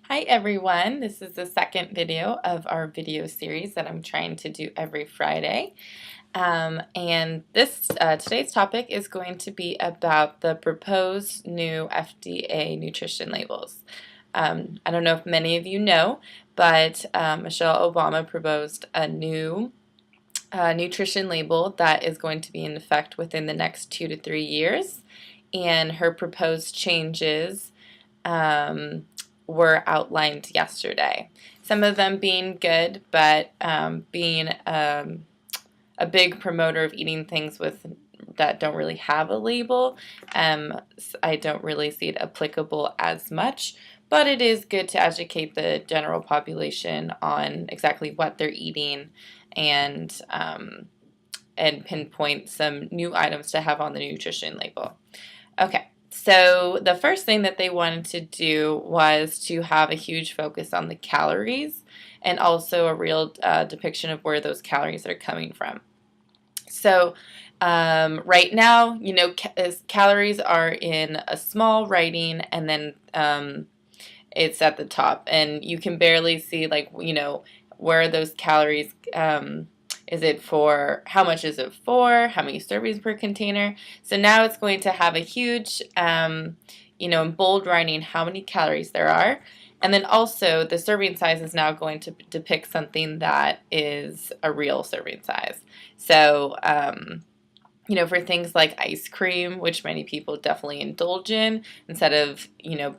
Hi everyone, this is the second video of our video series that I'm trying to do every Friday. And today's topic is going to be about the proposed new FDA nutrition labels. I don't know if many of you know, but Michelle Obama proposed a new nutrition label that is going to be in effect within the next 2 to 3 years. And her proposed changes were outlined yesterday. Some of them being good, but being a big promoter of eating things that don't really have a label, I don't really see it applicable as much. But it is good to educate the general population on exactly what they're eating and pinpoint some new items to have on the nutrition label. Okay. So the first thing that they wanted to do was to have a huge focus on the calories and also a real depiction of where those calories are coming from. So right now, calories are in a small writing and then it's at the top. And you can barely see, where those calories is it for, how much is it for, how many servings per container? So now it's going to have a huge, in bold writing how many calories there are. And then also the serving size is now going to depict something that is a real serving size. So, for things like ice cream, which many people definitely indulge in, instead of,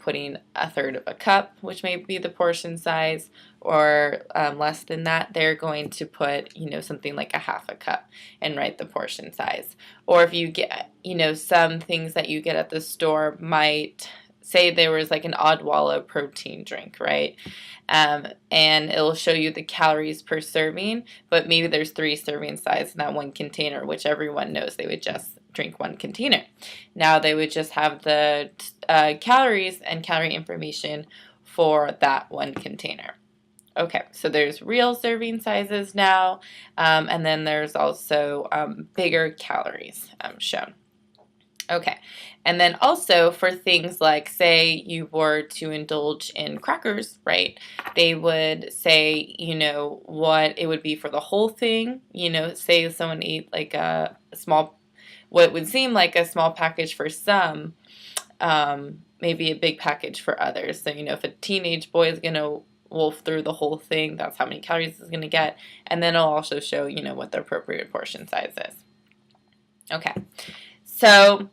putting a third of a cup, which may be the portion size, or less than that, they're going to put, something like a half a cup and write the portion size. Or if you get, some things that you get at the store might say there was like an Odwalla protein drink, right? And it'll show you the calories per serving, but maybe there's 3 serving size in that one container, which everyone knows they would just drink one container. Now they would just have the calories and calorie information for that one container. Okay, so there's real serving sizes now, and then there's also bigger calories shown. Okay, and then also for things like, say you were to indulge in crackers, right? They would say, what it would be for the whole thing. Say someone ate like a small, what would seem like a small package for some, maybe a big package for others. So, if a teenage boy is going to wolf through the whole thing, that's how many calories it's going to get. And then it'll also show, what the appropriate portion size is. Okay, so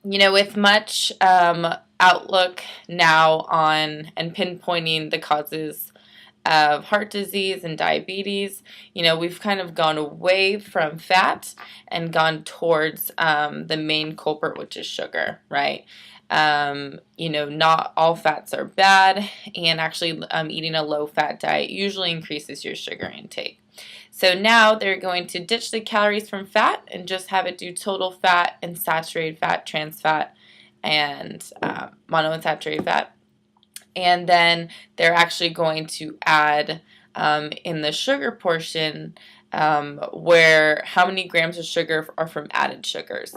with much outlook now on and pinpointing the causes of heart disease and diabetes, we've kind of gone away from fat and gone towards the main culprit, which is sugar, right? Not all fats are bad, and actually eating a low-fat diet usually increases your sugar intake. So now they're going to ditch the calories from fat and just have it do total fat and saturated fat, trans fat, and monounsaturated fat. And then they're actually going to add in the sugar portion where how many grams of sugar are from added sugars.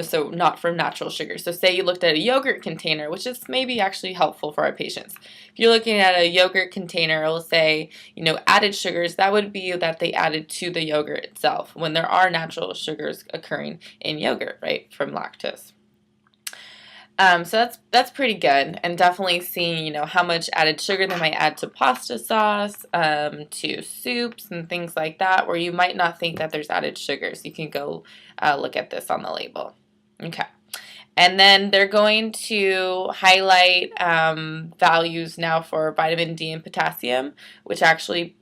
So not from natural sugar. So say you looked at a yogurt container, which is maybe actually helpful for our patients. If you're looking at a yogurt container, it'll say, added sugars. That would be that they added to the yogurt itself when there are natural sugars occurring in yogurt, right, from lactose. So that's pretty good, and definitely seeing, how much added sugar they might add to pasta sauce, to soups and things like that, where you might not think that there's added sugars. You can go look at this on the label. Okay. And then they're going to highlight values now for vitamin D and potassium, which actually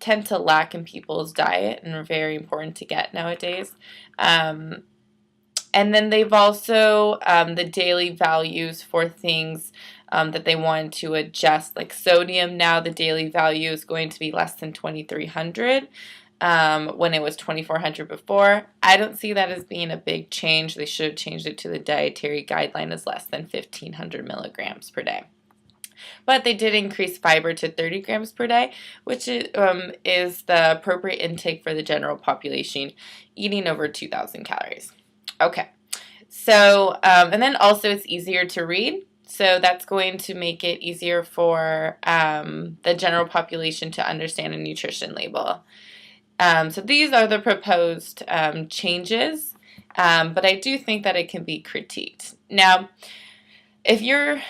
tend to lack in people's diet and are very important to get nowadays. And then they've also the daily values for things that they want to adjust, like sodium. Now the daily value is going to be less than 2,300 when it was 2,400 before. I don't see that as being a big change. They should have changed it to the dietary guideline as less than 1,500 milligrams per day. But they did increase fiber to 30 grams per day, which is the appropriate intake for the general population eating over 2,000 calories. Okay, so, and then also it's easier to read. So that's going to make it easier for the general population to understand a nutrition label. So these are the proposed changes, but I do think that it can be critiqued. Now, if you're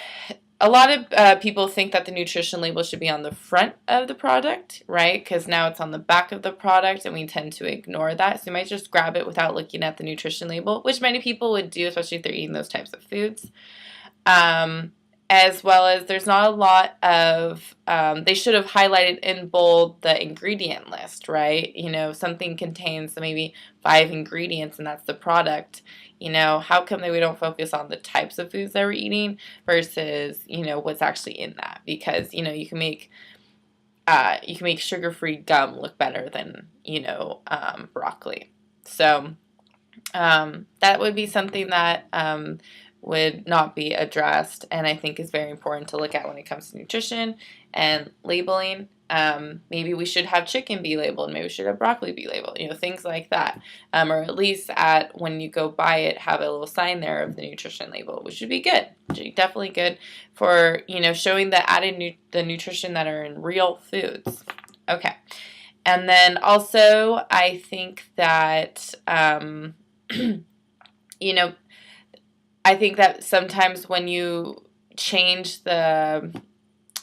a lot of people think that the nutrition label should be on the front of the product, right? Because now it's on the back of the product, and we tend to ignore that. So you might just grab it without looking at the nutrition label, which many people would do, especially if they're eating those types of foods. As well as there's not a lot of, they should have highlighted in bold the ingredient list, right? You know, something contains maybe 5 ingredients and that's the product. You know, how come that we don't focus on the types of foods that we're eating versus, you know, what's actually in that? Because, you know, you can make sugar-free gum look better than, you know, broccoli. So that would be something that would not be addressed, and I think is very important to look at when it comes to nutrition and labeling. Maybe we should have chicken be labeled, maybe we should have broccoli be labeled, you know, things like that. Or at least when you go buy it, have a little sign there of the nutrition label, which would be good. Definitely good for, you know, showing the the nutrition that are in real foods. Okay. And then also, I think that, you know, I think that sometimes when you change the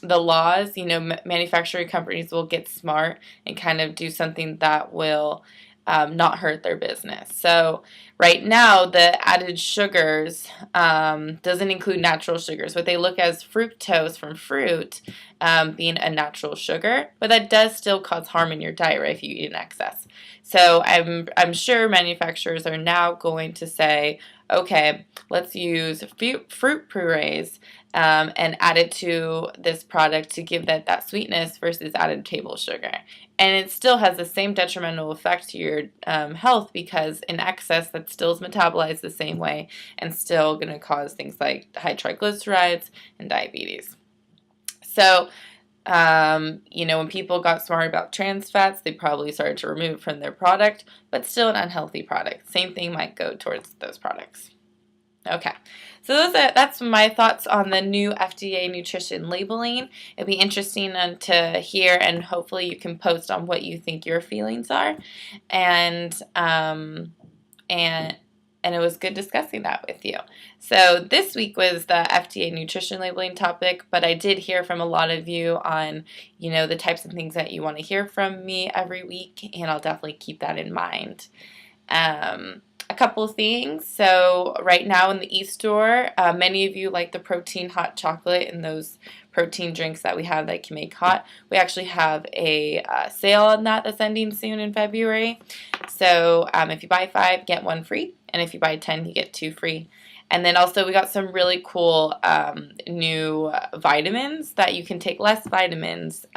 laws, you know, manufacturing companies will get smart and kind of do something that will not hurt their business. So right now, the added sugars doesn't include natural sugars. What they look as fructose from fruit being a natural sugar, but that does still cause harm in your diet, right, if you eat in excess. So I'm sure manufacturers are now going to say, okay, let's use fruit purees and add it to this product to give that sweetness versus added table sugar. And it still has the same detrimental effect to your health because in excess that still is metabolized the same way and still going to cause things like high triglycerides and diabetes. So, you know, when people got smart about trans fats, they probably started to remove it from their product, but still an unhealthy product. Same thing might go towards those products. Okay, so that's my thoughts on the new FDA nutrition labeling. It'd be interesting to hear, and hopefully you can post on what you think your feelings are. And it was good discussing that with you. So this week was the FDA nutrition labeling topic, but I did hear from a lot of you on, you know, the types of things that you want to hear from me every week, and I'll definitely keep that in mind. A couple of things. So right now in the e-store, many of you like the protein hot chocolate and those protein drinks that we have that can make hot. We actually have a sale on that's ending soon in February. So if you buy 5, get 1 free. And if you buy 10, you get 2 free. And then also we got some really cool new vitamins that you can take less vitamins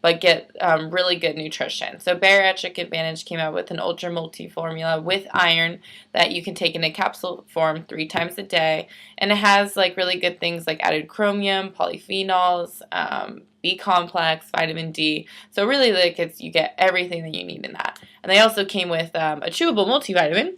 but get really good nutrition. So Bariatric Advantage came out with an ultra multi formula with iron that you can take in a capsule form 3 times a day, and it has like really good things like added chromium, polyphenols, B complex, vitamin D. So really, like you get everything that you need in that. And they also came with a chewable multivitamin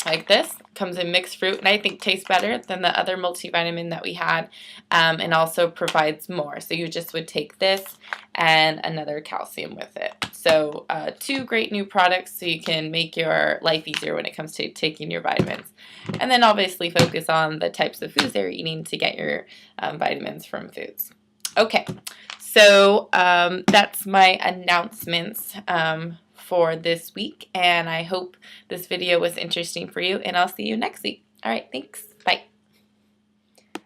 like this. Comes in mixed fruit, and I think tastes better than the other multivitamin that we had, and also provides more. So you just would take this and another calcium with it. So 2 great new products so you can make your life easier when it comes to taking your vitamins. And then obviously focus on the types of foods that you're eating to get your vitamins from foods. Okay, so that's my announcements for this week, and I hope this video was interesting for you, and I'll see you next week. All right, thanks.